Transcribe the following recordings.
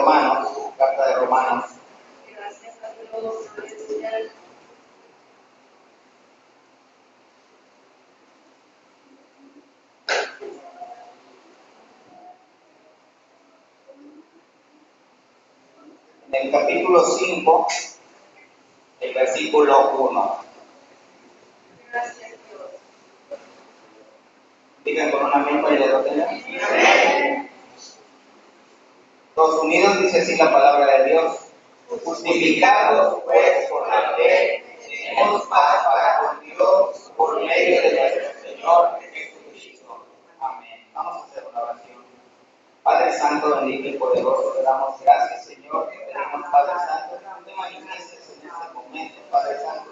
Romanos, carta de Romanos. Gracias a Dios, aleluya. En el capítulo 5, el versículo 1. Gracias Dios. Digan con un amén para que lo tengan. Todos unidos dice así la palabra de Dios. Justificados pues por la fe, tenemos paz para con Dios por medio de nuestro Señor Jesucristo. Amén. Vamos a hacer una oración. Padre Santo, bendito y poderoso, te damos gracias, Señor, que tenemos, Padre Santo, que tú te manifiestes en este momento, Padre Santo,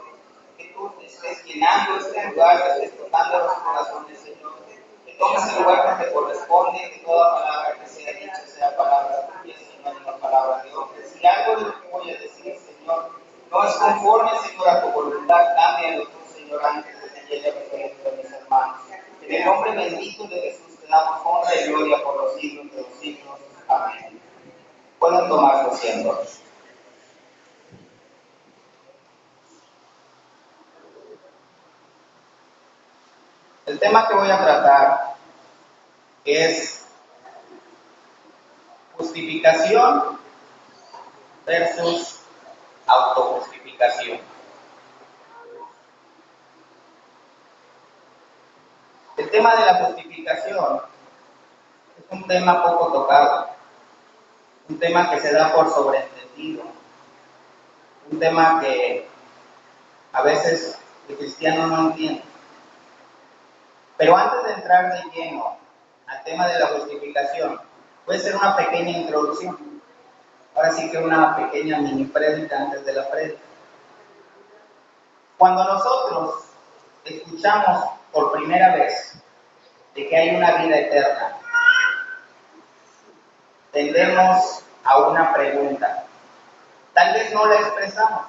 que tú te estés llenando este lugar, que estés tocando los corazones, Señor, que tomes el lugar que te corresponde, que toda palabra que sea dicha sea palabra tuya, Señor, y no palabra de hombres. Si algo de lo que voy a decir, Señor, no es conforme, Señor, a tu voluntad, cámbialo tú, Señor, antes de que llegue a referencia de mis hermanos. En el nombre bendito de Jesús te damos honra y gloria por los siglos de los siglos. Amén. Pueden tomar su asiento. El tema que voy a tratar es justificación versus autojustificación. El tema de la justificación es un tema poco tocado, un tema que se da por sobreentendido, un tema que a veces el cristiano no entiende. Pero antes de entrar de lleno al tema de la justificación, voy a hacer una pequeña introducción. Ahora sí que una pequeña mini prédica antes de la prédica. Cuando nosotros escuchamos por primera vez de que hay una vida eterna, tendemos a una pregunta. Tal vez no la expresamos,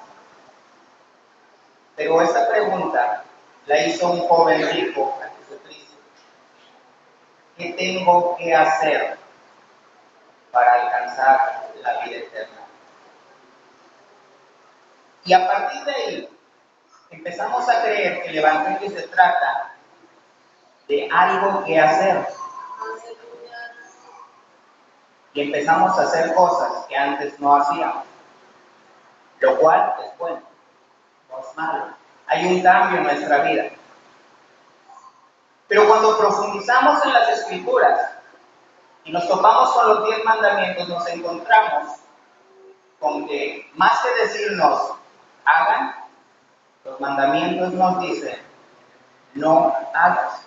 pero esta pregunta la hizo un joven rico a Jesucristo. ¿Qué tengo que hacer para alcanzar la vida eterna? Y a partir de ahí, empezamos a creer que el Evangelio se trata de algo que hacer. Y empezamos a hacer cosas que antes no hacíamos, lo cual es bueno, no es malo. Hay un cambio en nuestra vida. Pero cuando profundizamos en las Escrituras y nos topamos con los 10 mandamientos, nos encontramos con que más que decirnos hagan, los mandamientos nos dicen no hagas.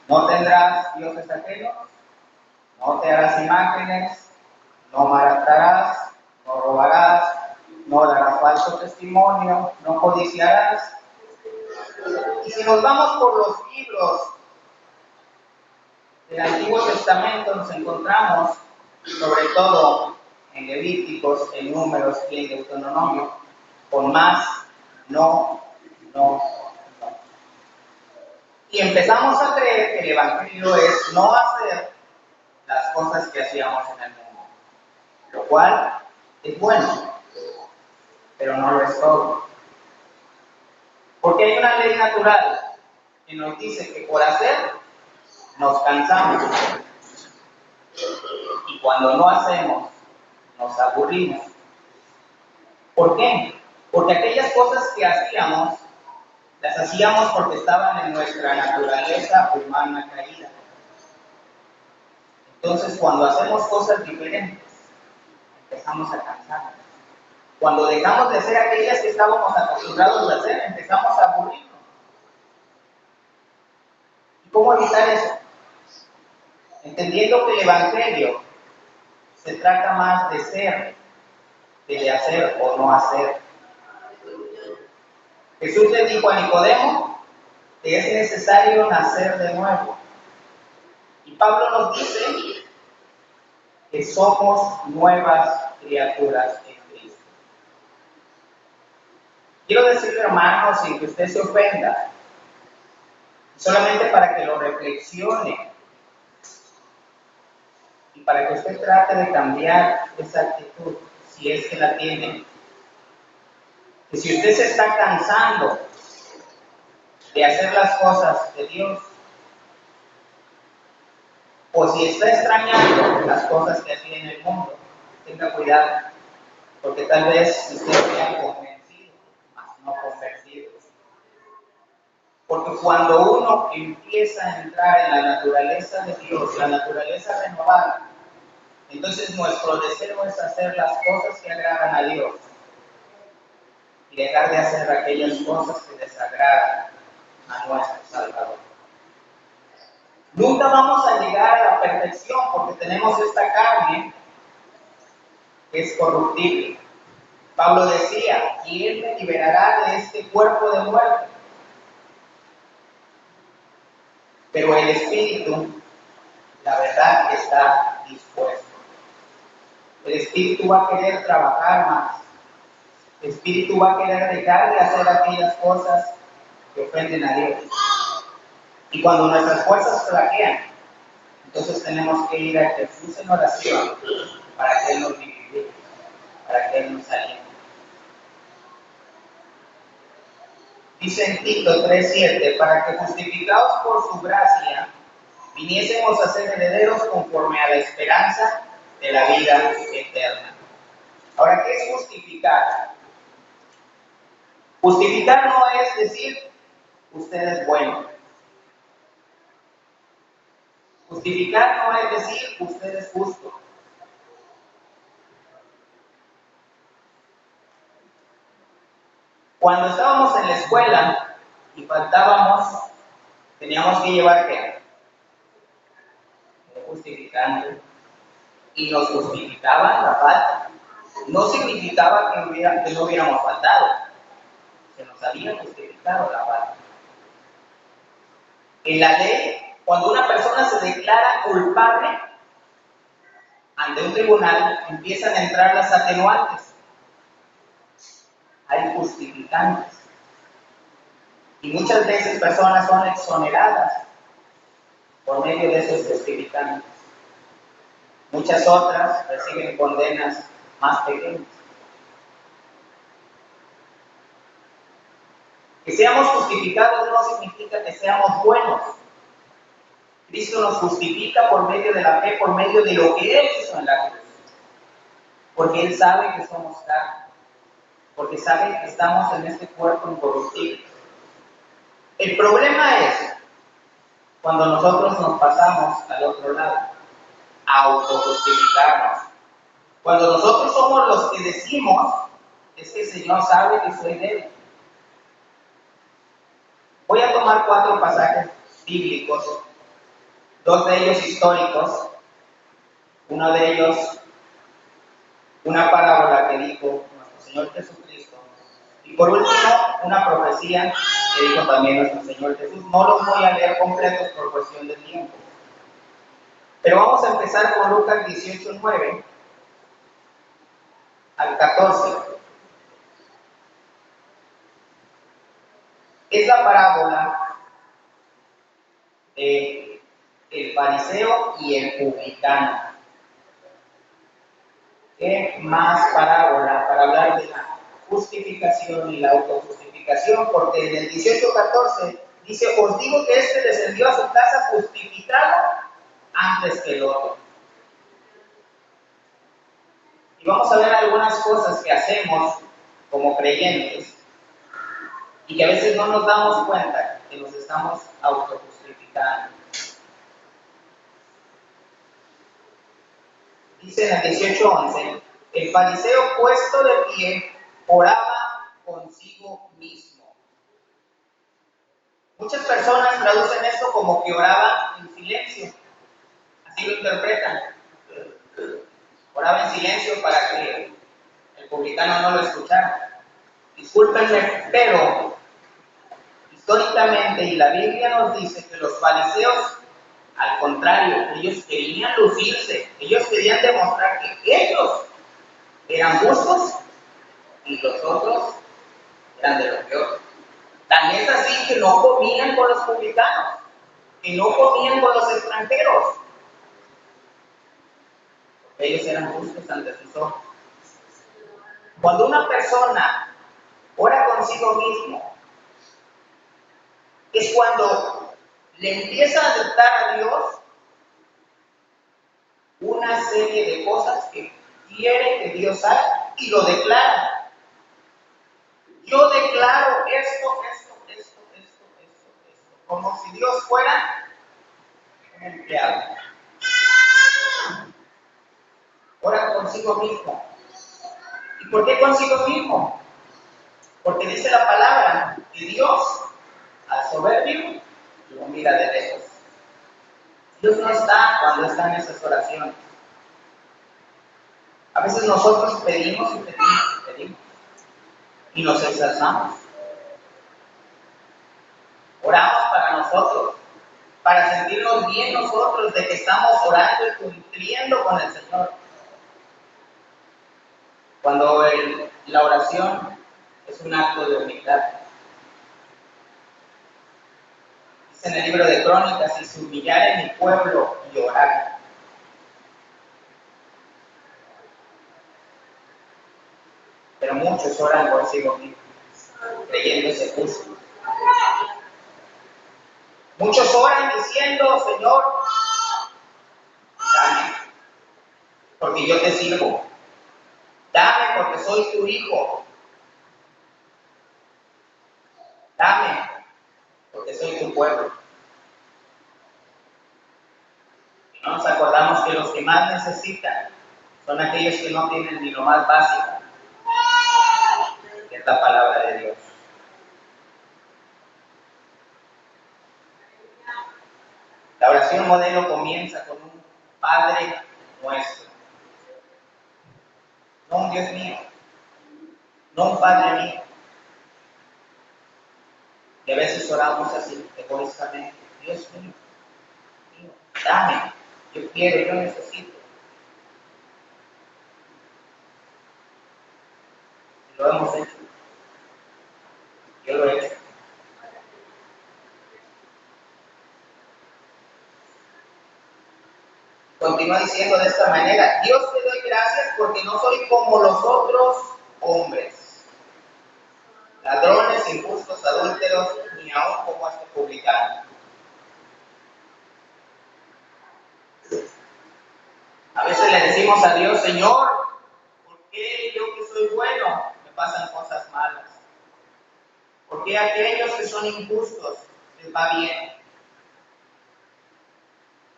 No tendrás dioses ajenos, no te harás imágenes, no matarás, no robarás, no darás falso testimonio, no codiciarás. Y si nos vamos por los libros del Antiguo Testamento, nos encontramos, sobre todo en Levíticos, en Números y en Deuteronomio, con más no. Y empezamos a creer que el Evangelio es no hacer las cosas que hacíamos en el mundo, lo cual es bueno, pero no lo es todo. Porque hay una ley natural que nos dice que por hacer nos cansamos y cuando no hacemos nos aburrimos. ¿Por qué? Porque aquellas cosas que hacíamos las hacíamos porque estaban en nuestra naturaleza humana caída. Entonces, cuando hacemos cosas diferentes, empezamos a cansarnos. Cuando dejamos de hacer aquellas que estábamos acostumbrados a hacer, empezamos a aburrirnos. ¿Y cómo evitar eso? Entendiendo que el Evangelio se trata más de ser que de hacer o no hacer. Jesús le dijo a Nicodemo que es necesario nacer de nuevo. Y Pablo nos dice que somos nuevas criaturas en Cristo. Quiero decirle, hermano, sin que usted se ofenda, solamente para que lo reflexione. y para que usted trate de cambiar esa actitud, si es que la tiene, que si usted se está cansando de hacer las cosas de Dios, o si está extrañando las cosas que hacía en el mundo, tenga cuidado, porque tal vez usted sea convencido, mas no convertido. Porque cuando uno empieza a entrar en la naturaleza de Dios, la naturaleza renovada, entonces nuestro deseo es hacer las cosas que agradan a Dios y dejar de hacer aquellas cosas que desagradan a nuestro Salvador. Nunca vamos a llegar a la perfección porque tenemos esta carne que es corruptible. Pablo decía, ¿quién me liberará de este cuerpo de muerte? Pero el Espíritu, la verdad, está dispuesto. El Espíritu va a querer trabajar más. El Espíritu va a querer dejar de hacer aquellas cosas que ofenden a Dios. Y cuando nuestras fuerzas flaquean, entonces tenemos que ir a Jesús en oración para que Él nos vivifique, para que Él nos ayude. Dice en Tito 3:7, para que justificados por su gracia, viniésemos a ser herederos conforme a la esperanza de la vida eterna. Ahora, ¿qué es justificar? Justificar no es decir, usted es bueno. Justificar no es decir, usted es justo. Cuando estábamos en la escuela y faltábamos, teníamos que llevar ¿qué? Un justificante. Y nos justificaban la falta. No significaba que no hubiéramos faltado. Se nos había justificado la falta. En la ley, cuando una persona se declara culpable ante un tribunal, empiezan a entrar las atenuantes. Hay justificantes. Y muchas veces personas son exoneradas por medio de esos justificantes. Muchas otras reciben condenas más pequeñas. Que seamos justificados no significa que seamos buenos. Cristo nos justifica por medio de la fe, por medio de lo que Él hizo en la cruz. Porque Él sabe que somos carne. Porque sabe que estamos en este cuerpo incorruptible. El problema es cuando nosotros nos pasamos al otro lado, a autojustificarnos. Cuando nosotros somos los que decimos, es que el Señor sabe que soy débil. Voy a tomar 4 pasajes bíblicos, 2 de ellos históricos, uno de ellos una parábola que dijo nuestro Señor Jesucristo, y por último una profecía que dijo también nuestro Señor Jesús. No los voy a leer completos por cuestión de tiempo, pero vamos a empezar con Lucas 18:9 al 14. Es la parábola de el fariseo y el publicano. ¿Qué más parábola para hablar de la justificación y la autojustificación? Porque en el 18:14 dice, os digo que este descendió a su casa justificado antes que el otro. Y vamos a ver algunas cosas que hacemos como creyentes y que a veces no nos damos cuenta que nos estamos autojustificando. Dice en el 18:11, el fariseo puesto de pie oraba consigo mismo. Muchas personas traducen esto como que oraba en silencio. Así lo interpretan. Oraba en silencio para que el publicano no lo escuchara. Discúlpenme, pero históricamente, y la Biblia nos dice que los fariseos, al contrario, ellos querían lucirse, ellos querían demostrar que ellos eran justos y los otros eran de lo peor. Tan es así que no comían con los publicanos, que no comían con los extranjeros. Ellos eran justos ante sus ojos. Cuando una persona ora consigo mismo, es cuando le empieza a aceptar a Dios una serie de cosas que quiere que Dios haga y lo declara. Yo declaro esto, como si Dios fuera un empleado. Ora consigo mismo. ¿Y por qué consigo mismo? Porque dice la palabra que Dios, al soberbio, lo mira de lejos. Dios no está cuando están esas oraciones. A veces nosotros pedimos y nos ensalzamos. Oramos para nosotros, para sentirnos bien nosotros de que estamos orando y cumpliendo con el Señor. Cuando la oración es un acto de humildad. Dice en el libro de Crónicas, si se humillare mi pueblo y orara. Pero muchos oran consigo mismos, creyéndose justos. Muchos oran diciendo, Señor, dame, porque yo te sirvo. Dame porque soy tu hijo. Dame porque soy tu pueblo. Y no nos acordamos que los que más necesitan son aquellos que no tienen ni lo más básico, que es la palabra de Dios. La oración modelo comienza con un Padre nuestro. No un Dios mío, no un Padre mío. Y a veces oramos así, egoístamente. Dios mío, dame, yo quiero, yo necesito. Y lo hemos hecho. Yo lo he hecho. Continúa diciendo de esta manera, Dios te doy gracias porque no soy como los otros hombres, ladrones, injustos, adúlteros, ni aún como este publicano. A veces le decimos a Dios, Señor, ¿por qué yo que soy bueno me pasan cosas malas? ¿Por qué aquellos que son injustos les va bien?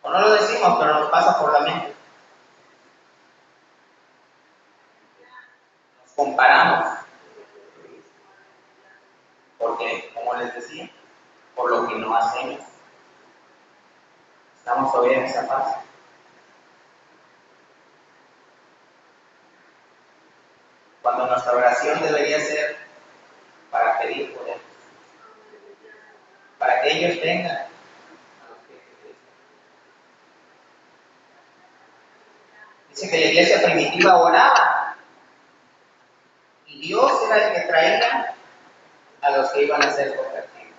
O no lo decimos, pero nos pasa por la mente. Nos comparamos. Porque, como les decía, por lo que no hacemos. Estamos todavía en esa fase. Cuando nuestra oración debería ser para pedir por ellos, para que ellos tengan a los pies de Cristo. Dice que la iglesia primitiva oraba y Dios era el que traía a los que iban a ser convertidos.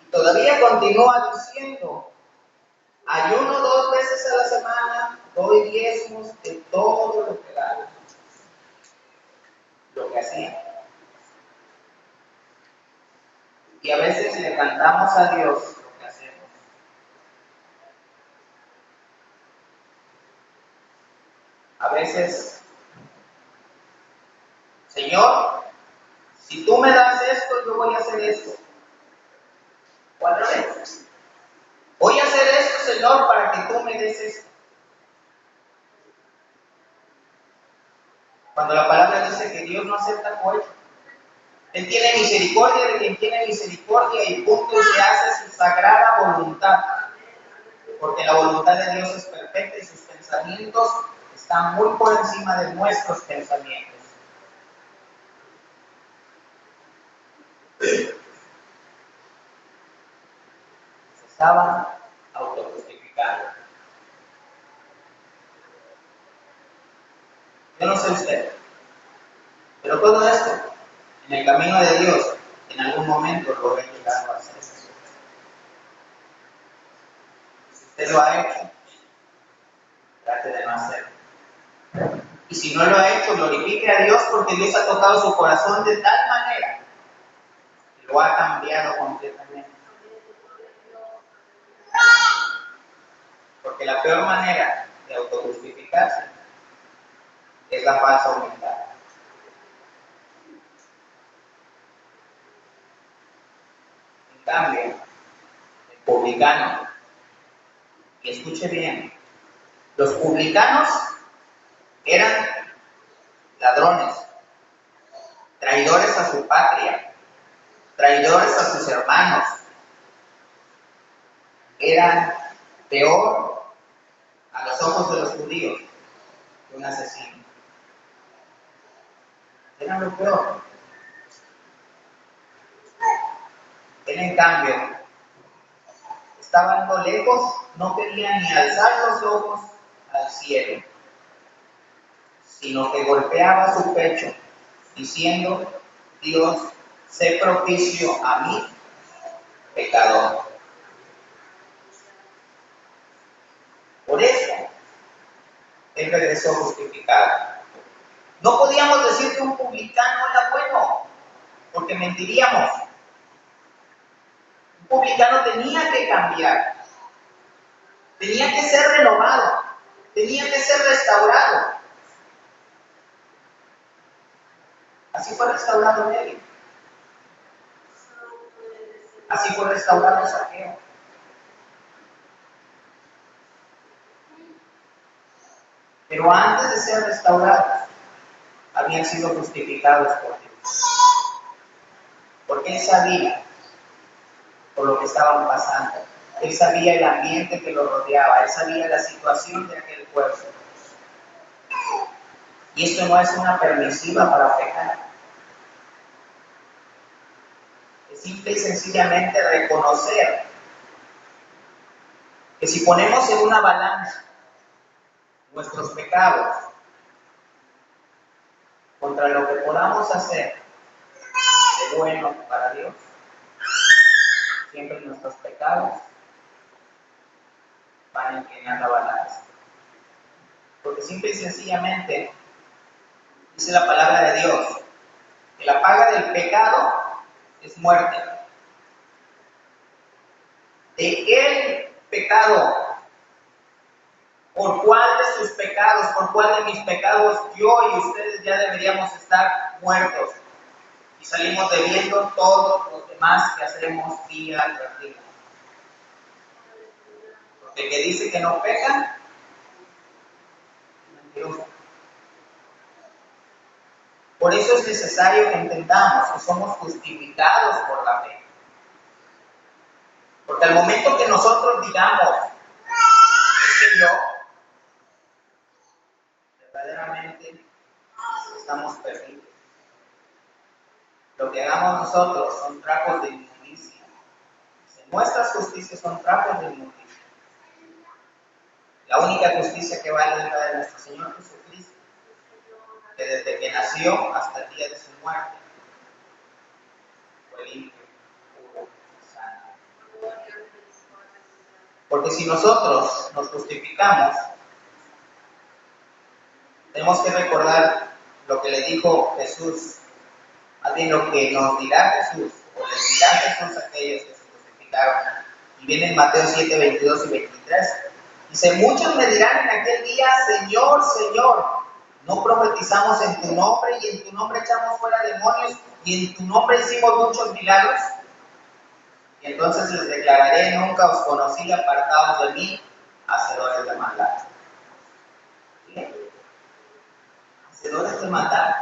Y todavía continúa diciendo, ayuno 2 veces a la semana, doy diezmos de todo lo que gano. Lo que hacía. Y a veces le cantamos a Dios lo que hacemos. A veces, Señor, si tú me das esto, yo voy a hacer esto. O al revés. Voy a hacer esto, Señor, para que tú me des esto. Cuando la palabra dice que Dios no acepta cohecho, Él tiene misericordia de quien tiene misericordia y punto y se hace su sagrada voluntad. Porque la voluntad de Dios es perfecta y sus pensamientos están muy por encima de nuestros pensamientos. Se estaban autojustificando. Yo no sé usted, pero todo esto, en el camino de Dios, en algún momento lo he llegado a hacer. Usted lo ha hecho, trate de no hacerlo. Y si no lo ha hecho, glorifique a Dios porque Dios ha tocado su corazón de tal manera que lo ha cambiado completamente. Porque la peor manera de autojustificarse es la falsa humildad. En cambio, el publicano, y escuche bien, los publicanos eran ladrones, traidores a su patria, traidores a sus hermanos, eran peor a los ojos de los judíos que un asesino. Eran lo peor. Él, en cambio, estando lejos, no quería ni alzar los ojos al cielo, sino que golpeaba su pecho, diciendo: Dios, sé propicio a mí, pecador. Por eso, él regresó justificado. No podíamos decir que un publicano era bueno, porque mentiríamos. Un publicano tenía que cambiar, tenía que ser renovado, tenía que ser restaurado. Así fue restaurado Levi. Así fue restaurado Zaqueo. Pero antes de ser restaurados, habían sido justificados por Dios. Porque Él sabía por lo que estaban pasando. Él sabía el ambiente que lo rodeaba. Él sabía la situación de aquel pueblo. Y esto no es una permisiva para pecar. Es simple y sencillamente reconocer que si ponemos en una balanza nuestros pecados contra lo que podamos hacer de bueno para Dios, siempre nuestros pecados van a inclinar la balanza. Porque simple y sencillamente dice la palabra de Dios que la paga del pecado es muerte. De el pecado, por cuál de sus pecados, por cuál de mis pecados yo y ustedes ya deberíamos estar muertos y salimos debiendo todos los demás que hacemos día tras día. Porque el que dice que no peca, es mentiroso. Por eso es necesario que entendamos que somos justificados por la fe. Porque al momento que nosotros digamos, es que yo, verdaderamente estamos perdidos. Lo que hagamos nosotros son trapos de inmundicia. Nuestras justicias son trapos de inmundicia. La única justicia que vale es la de nuestro Señor Jesucristo, que desde que nació hasta el día de su muerte fue limpio, puro, santo. Porque si nosotros nos justificamos, tenemos que recordar lo que le dijo Jesús, más bien lo que nos dirá Jesús, o les dirá Jesús a aquellos que se justificaron. Y viene en Mateo 7, 22 y 23. Dice: muchos me dirán en aquel día: Señor, Señor, ¿no profetizamos en tu nombre y en tu nombre echamos fuera demonios y en tu nombre hicimos muchos milagros? Y entonces les declararé: nunca os conocí, apartados de mí, hacedores de maldad. ¿Qué? Hacedores de maldad.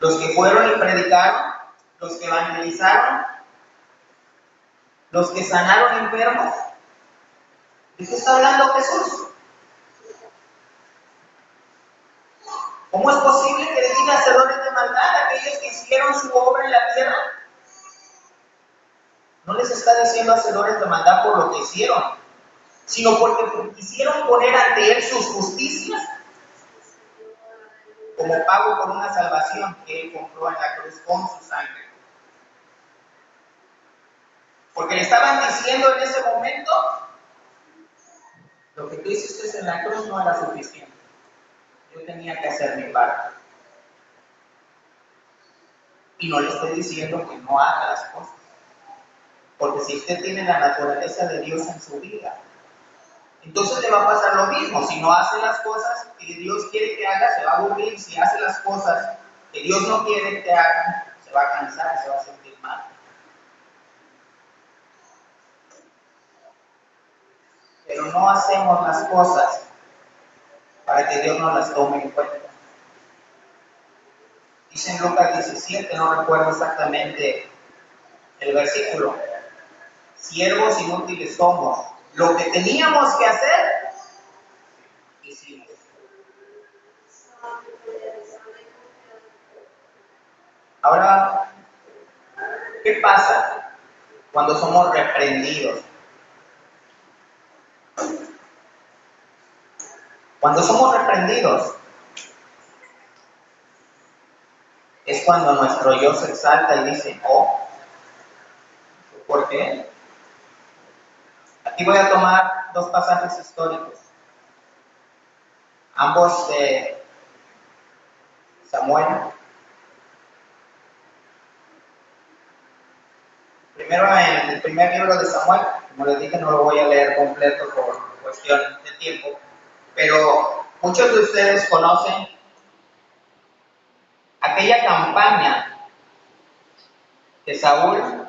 Los que fueron y predicaron, los que evangelizaron, los que sanaron enfermos. ¿De qué está hablando Jesús? ¿Cómo es posible que le diga hacedores de maldad a aquellos que hicieron su obra en la tierra? No les está diciendo hacedores de maldad por lo que hicieron, sino porque quisieron poner ante Él sus justicias como pago por una salvación que Él compró en la cruz con su sangre. Porque le estaban diciendo en ese momento Lo que tú hiciste en la cruz no era suficiente. Yo tenía que hacer mi parte. Y no le estoy diciendo que no haga las cosas. Porque si usted tiene la naturaleza de Dios en su vida, entonces le va a pasar lo mismo. Si no hace las cosas que Dios quiere que haga, se va a aburrir. Si hace las cosas que Dios no quiere que haga, se va a cansar, se va a sentir mal. Pero no hacemos las cosas para que Dios nos las tome en cuenta. Dice en Lucas 17, no recuerdo exactamente el versículo: siervos inútiles somos, lo que teníamos que hacer, hicimos. Ahora, ¿qué pasa cuando somos reprendidos? Cuando somos reprendidos, es cuando nuestro yo se exalta y dice, oh, ¿por qué? Aquí voy a tomar dos pasajes históricos, ambos de Samuel. Primero en el primer libro de Samuel, como les dije, no lo voy a leer completo por cuestión de tiempo, pero muchos de ustedes conocen aquella campaña que Saúl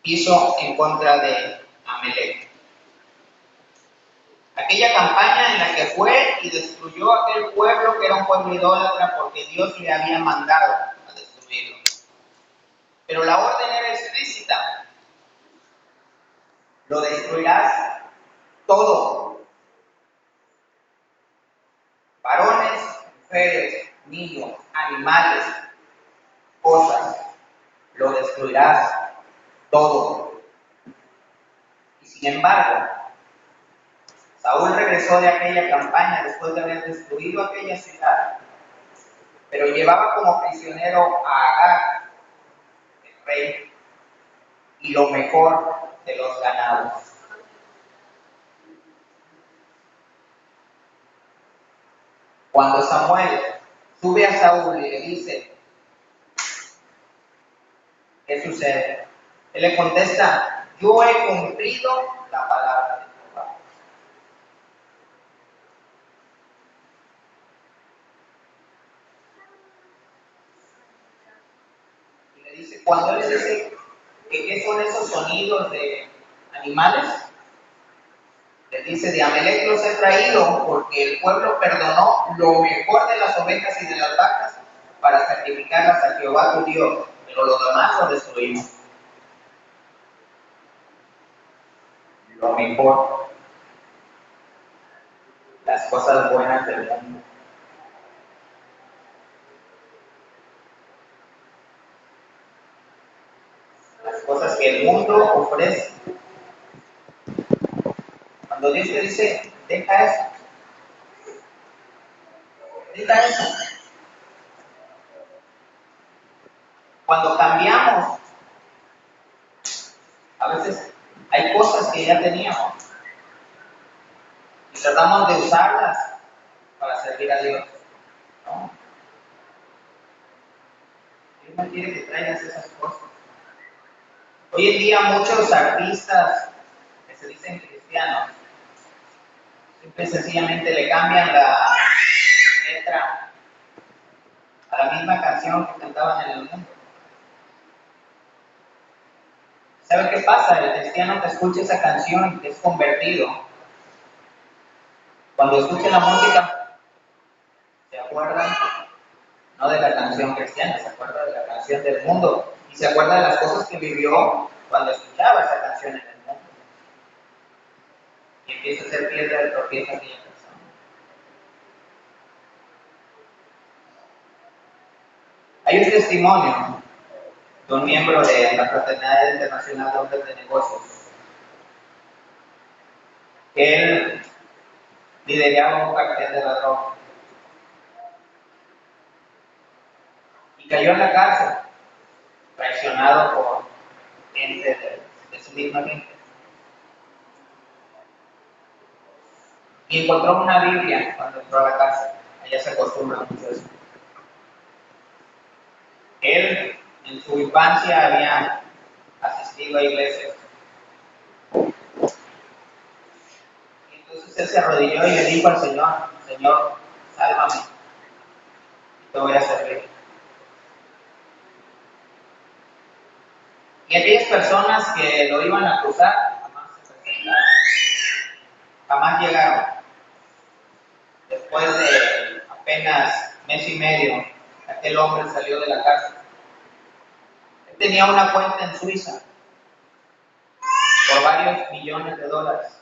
hizo en contra de Amalek. Aquella campaña en la que fue y destruyó aquel pueblo que era un pueblo idólatra porque Dios le había mandado a destruirlo. Pero la orden era explícita: lo destruirás todo. Varones, mujeres, niños, animales, cosas, lo destruirás todo. Y sin embargo, Saúl regresó de aquella campaña después de haber destruido aquella ciudad, pero llevaba como prisionero a Agag, el rey, y lo mejor de los ganados. Cuando Samuel sube a Saúl y le dice, ¿qué sucede? Él le contesta, yo he cumplido la palabra de Jehová. Y le dice, cuando él le dice que qué son esos sonidos de animales, le dice, de Amalek los he traído porque el pueblo perdonó lo mejor de las ovejas y de las vacas para sacrificarlas a Jehová tu Dios, pero lo demás lo destruimos. Lo mejor, las cosas buenas del mundo. Las cosas que el mundo ofrece. Cuando Dios te dice, deja eso, deja eso. Cuando cambiamos, a veces hay cosas que ya teníamos y tratamos de usarlas para servir a Dios, ¿no? Dios no quiere que traigas esas cosas. Hoy en día muchos artistas que se dicen cristianos, simple y sencillamente le cambian la letra a la misma canción que cantaban en el mundo. ¿Sabe qué pasa? El cristiano que escucha esa canción, que es convertido, cuando escucha la música, se acuerda no de la canción cristiana, se acuerda de la canción del mundo y se acuerda de las cosas que vivió cuando escuchaba esa canción en el mundo. Y empieza a ser piedra de tropiezo aquella persona. Hay un testimonio de un miembro de la Fraternidad Internacional de Hombres de Negocios, que él lideraba un cartel de la droga y cayó en la cárcel, traicionado por gente de su misma gente. y encontró una Biblia cuando entró a la casa. Allá se acostumbra mucho eso. Él en su infancia había asistido a iglesias. Y entonces él se arrodilló y le dijo al Señor: Señor, sálvame, te voy a servir. Y aquellas personas que lo iban a acusar jamás se presentaron, jamás llegaron. Después de apenas mes y medio, aquel hombre salió de la cárcel. Él tenía una cuenta en Suiza por varios millones de dólares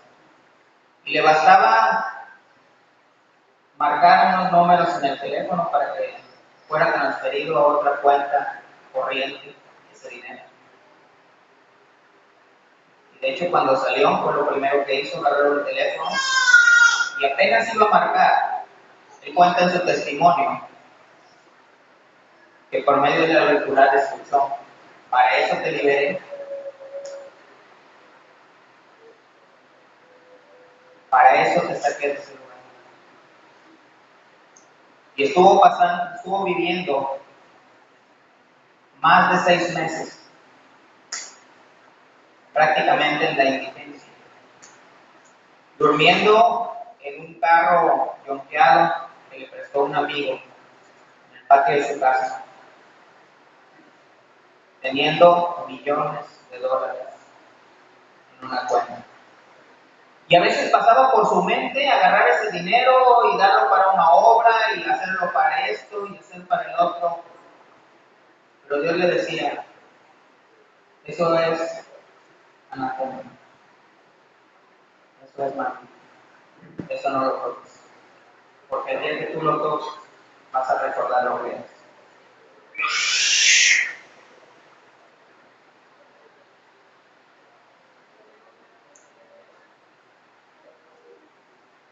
y le bastaba marcar unos números en el teléfono para que fuera transferido a otra cuenta corriente ese dinero. Y de hecho, cuando salió, fue lo primero que hizo: agarró el teléfono y apenas iba a marcar. Él cuenta en su testimonio que por medio de la auricular escuchó: para eso te liberé, para eso te saqué de ese lugar. Y estuvo viviendo más de 6 meses, prácticamente en la indigencia, durmiendo en un carro yonqueado que le prestó un amigo en el patio de su casa, teniendo millones de dólares en una cuenta. Y a veces pasaba por su mente agarrar ese dinero y darlo para una obra y hacerlo para esto y hacer para el otro. Pero Dios le decía: eso es anatema, eso es malo, eso no lo toques, porque el día que tú lo toques vas a recordar lo que es.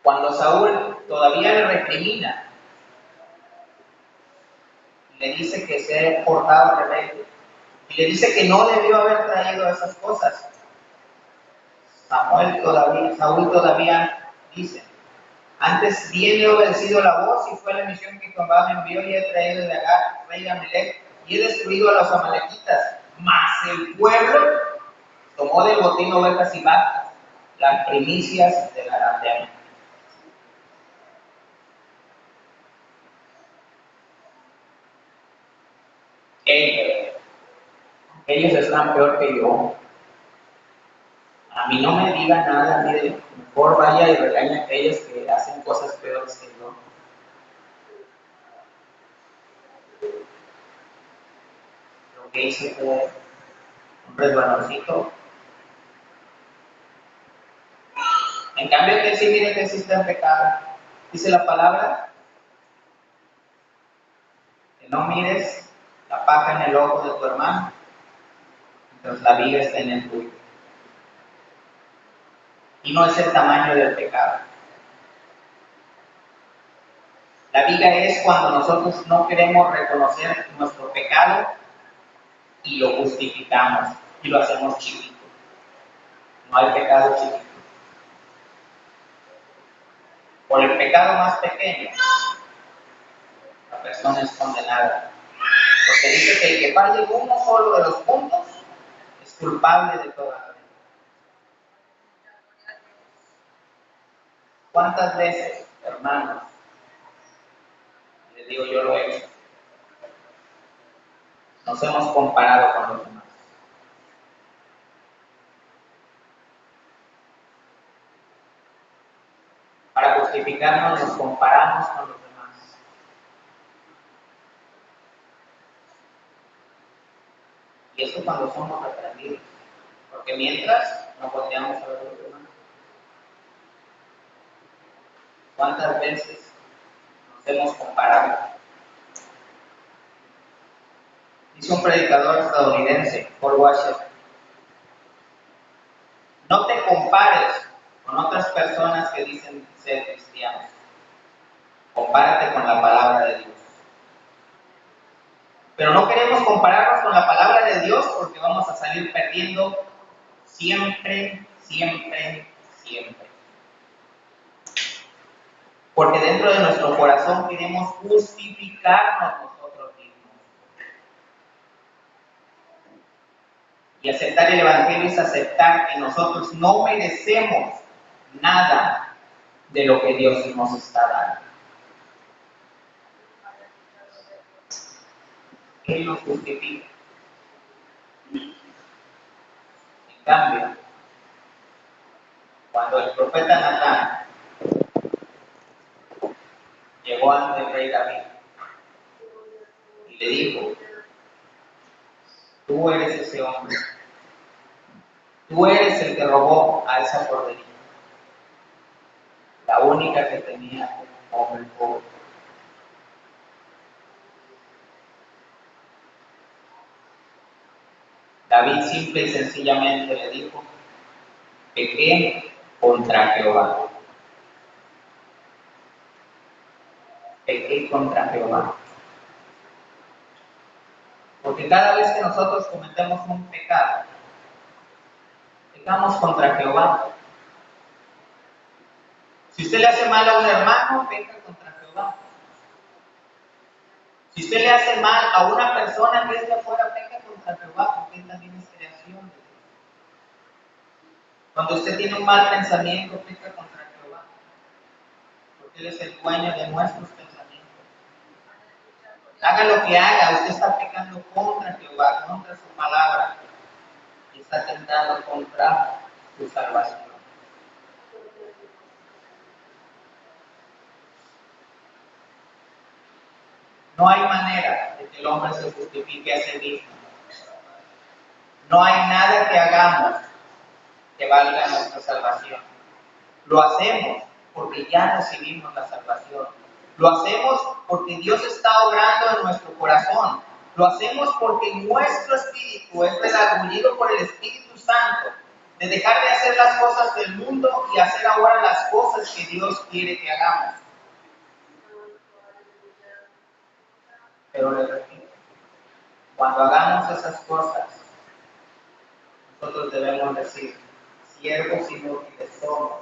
Cuando Saúl todavía le recrimina y le dice que se ha portado rebelde y le dice que no debió haber traído esas cosas, Saúl todavía dice: antes bien he obedecido la voz y fue la misión que Jehová me envió y he traído de Agar, rey de Amalek, y he destruido a los amalequitas. Mas el pueblo tomó del botín ovejas y vacas, las primicias de la grandeza. Ellos están peor que yo. A mí no me diga nada, mire, mejor vaya y regaña a aquellos que hacen cosas peores que yo. Lo que hice fue un resbaloncito. En cambio, que sí, mire que existe el pecado. Dice la palabra que no mires la paja en el ojo de tu hermano, mientras la viga está en el tuyo. Y no es el tamaño del pecado. La viga es cuando nosotros no queremos reconocer nuestro pecado y lo justificamos y lo hacemos chiquito. No hay pecado chiquito. Por el pecado más pequeño, la persona es condenada. Porque dice que el que falle uno solo de los puntos es culpable de toda la ley. ¿Cuántas veces, hermanos, les digo, yo lo he hecho, nos hemos comparado con los demás? Para justificarnos nos comparamos con los demás. Y eso cuando somos reprendidos. Porque mientras no volteamos a ver a los demás. ¿Cuántas veces nos hemos comparado? Dice un predicador estadounidense, Paul Washer: no te compares con otras personas que dicen ser cristianos. Compárate con la palabra de Dios. Pero no queremos compararnos con la palabra de Dios porque vamos a salir perdiendo siempre, siempre, siempre. Porque dentro de nuestro corazón queremos justificarnos nosotros mismos. Y aceptar el Evangelio es aceptar que nosotros no merecemos nada de lo que Dios nos está dando. Él nos justifica. En cambio, cuando el profeta Natán llegó ante el rey David y le dijo: tú eres ese hombre, tú eres el que robó a esa corderita, la única que tenía un hombre pobre. David simple y sencillamente le dijo: pequé contra Jehová. Pequé contra Jehová. Porque cada vez que nosotros cometemos un pecado, pecamos contra Jehová. Si usted le hace mal a un hermano, peca contra Jehová. Si usted le hace mal a una persona que es de afuera, peca contra Jehová, porque él también es creación de Dios. Cuando usted tiene un mal pensamiento, peca contra Jehová, porque Él es el dueño de nuestros pensamientos. Haga lo que haga, usted está pecando contra Jehová, contra su palabra, y está tentando contra su salvación. No hay manera de que el hombre se justifique a sí mismo. No hay nada que hagamos que valga nuestra salvación. Lo hacemos porque ya recibimos la salvación. Lo hacemos porque Dios está obrando en nuestro corazón. Lo hacemos porque nuestro espíritu es redargüido por el Espíritu Santo de dejar de hacer las cosas del mundo y hacer ahora las cosas que Dios quiere que hagamos. Pero le repito, cuando hagamos esas cosas, nosotros debemos decir: siervos inútiles somos